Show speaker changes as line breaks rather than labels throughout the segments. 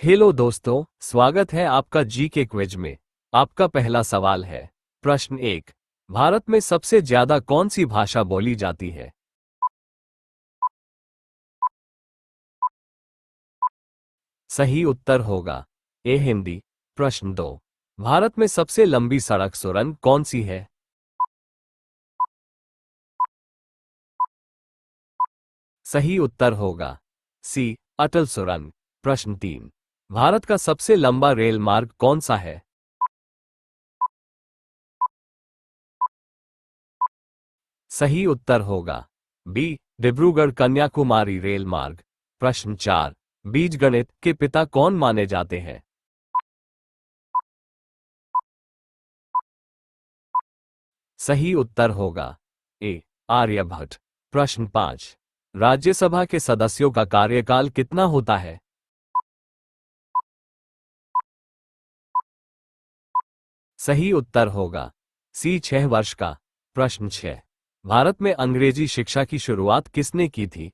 Hello दोस्तों, स्वागत है आपका जी के क्विज में। आपका पहला सवाल है। प्रश्न 1। भारत में सबसे ज्यादा कौन सी भाषा बोली जाती है? सही उत्तर होगा ए हिंदी। प्रश्न 2। भारत में सबसे लंबी सड़क सुरंग कौन सी है? सही उत्तर होगा सी अटल सुरंग। प्रश्न 3। भारत का सबसे लंबा रेल मार्ग कौन सा है? सही उत्तर होगा बी डिब्रूगढ़ कन्याकुमारी रेल मार्ग। प्रश्न 4। बीजगणित के पिता कौन माने जाते हैं? सही उत्तर होगा ए आर्यभट्ट। प्रश्न 5। राज्यसभा के सदस्यों का कार्यकाल कितना होता है? सही उत्तर होगा सी 6 वर्ष का। प्रश्न 6। भारत में अंग्रेजी शिक्षा की शुरुआत किसने की थी?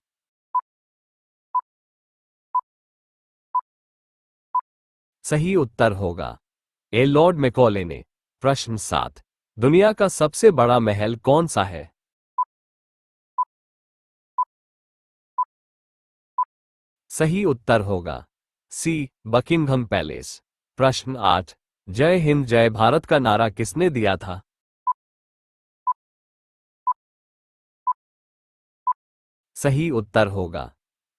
सही उत्तर होगा ए लॉर्ड मैकॉले ने। प्रश्न 7। दुनिया का सबसे बड़ा महल कौन सा है? सही उत्तर होगा सी बकिंघम पैलेस। प्रश्न 8। जय हिंद जय भारत का नारा किसने दिया था? सही उत्तर होगा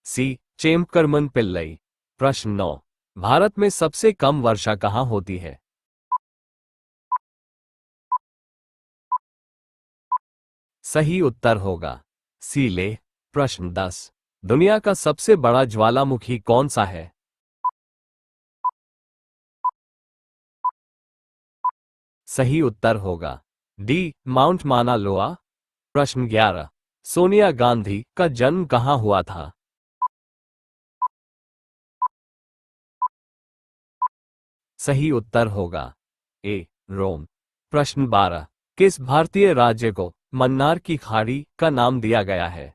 सी चेमकरमन पिल्लई। प्रश्न 9। भारत में सबसे कम वर्षा कहाँ होती है? सही उत्तर होगा सी लेह। प्रश्न 10। दुनिया का सबसे बड़ा ज्वालामुखी कौन सा है? सही उत्तर होगा डी माउंट माना लोआ। प्रश्न 11। सोनिया गांधी का जन्म कहाँ हुआ था? सही उत्तर होगा ए रोम। प्रश्न 12। किस भारतीय राज्य को मन्नार की खाड़ी का नाम दिया गया है?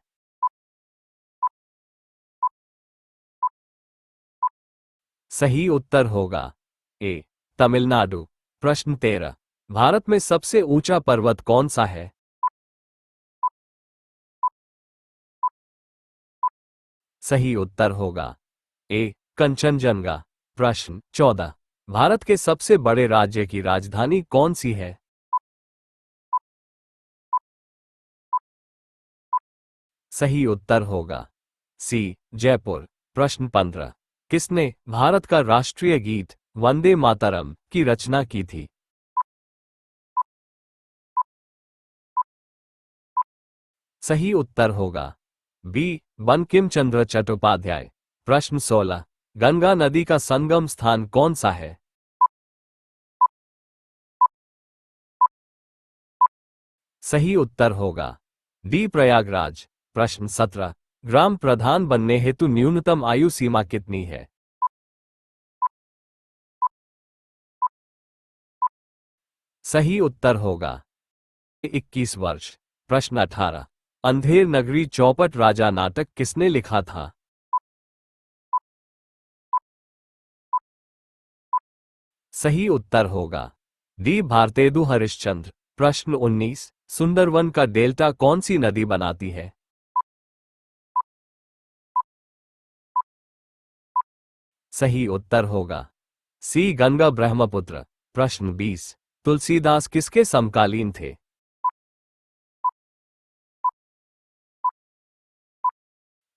सही उत्तर होगा ए तमिलनाडु। प्रश्न 13। भारत में सबसे ऊंचा पर्वत कौन सा है? सही उत्तर होगा ए कंचनजंगा। प्रश्न 14। भारत के सबसे बड़े राज्य की राजधानी कौन सी है? सही उत्तर होगा सी जयपुर। प्रश्न 15। किसने भारत का राष्ट्रीय गीत वंदे मातरम की रचना की थी? सही उत्तर होगा बी बंकिम चंद्र चट्टोपाध्याय। प्रश्न 16। गंगा नदी का संगम स्थान कौन सा है? सही उत्तर होगा डी प्रयागराज। प्रश्न 17। ग्राम प्रधान बनने हेतु न्यूनतम आयु सीमा कितनी है? सही उत्तर होगा 21 वर्ष। प्रश्न 18। अंधेर नगरी चौपट राजा नाटक किसने लिखा था? सही उत्तर होगा डी भारतेदु हरिश्चंद्र। प्रश्न 19। सुंदरवन का डेल्टा कौन सी नदी बनाती है? सही उत्तर होगा सी गंगा ब्रह्मपुत्र। प्रश्न 20। तुलसीदास किसके समकालीन थे?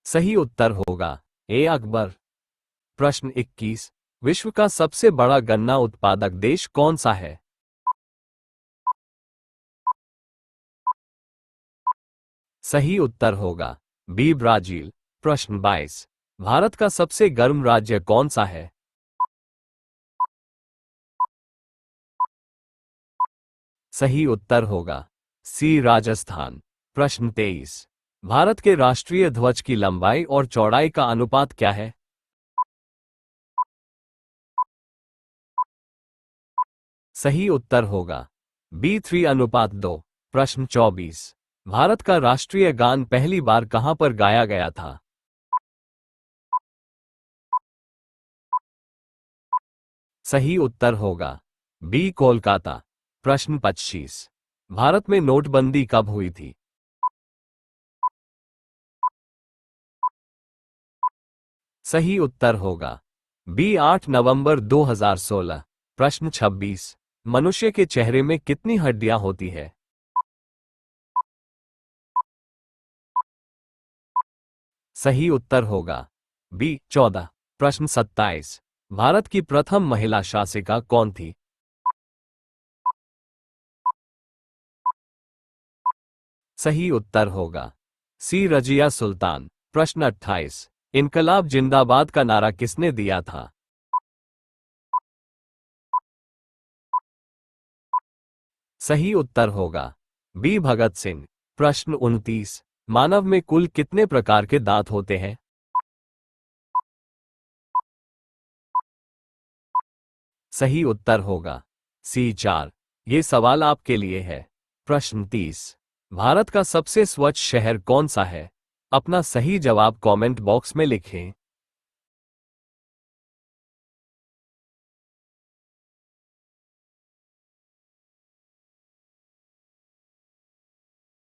सही उत्तर होगा ए अकबर। प्रश्न 21। विश्व का सबसे बड़ा गन्ना उत्पादक देश कौन सा है? सही उत्तर होगा बी ब्राजील। प्रश्न 22। भारत का सबसे गर्म राज्य कौन सा है? सही उत्तर होगा सी राजस्थान। प्रश्न 23। भारत के राष्ट्रीय ध्वज की लंबाई और चौड़ाई का अनुपात क्या है? सही उत्तर होगा B3:2। प्रश्न 24। भारत का राष्ट्रीय गान पहली बार कहां पर गाया गया था? सही उत्तर होगा बी कोलकाता। प्रश्न 25। भारत में नोटबंदी कब हुई थी? सही उत्तर होगा बी 8 नवंबर 2016। प्रश्न 26। मनुष्य के चेहरे में कितनी हड्डियां होती है? सही उत्तर होगा बी 14। प्रश्न 27। भारत की प्रथम महिला शासिका कौन थी? सही उत्तर होगा सी रजिया सुल्तान। प्रश्न 28। इनकलाब जिंदाबाद का नारा किसने दिया था? सही उत्तर होगा बी भगत सिंह। प्रश्न 29। मानव में कुल कितने प्रकार के दांत होते हैं? सही उत्तर होगा सी 4। ये सवाल आपके लिए है। प्रश्न 30। भारत का सबसे स्वच्छ शहर कौन सा है? अपना सही जवाब कमेंट बॉक्स में लिखें।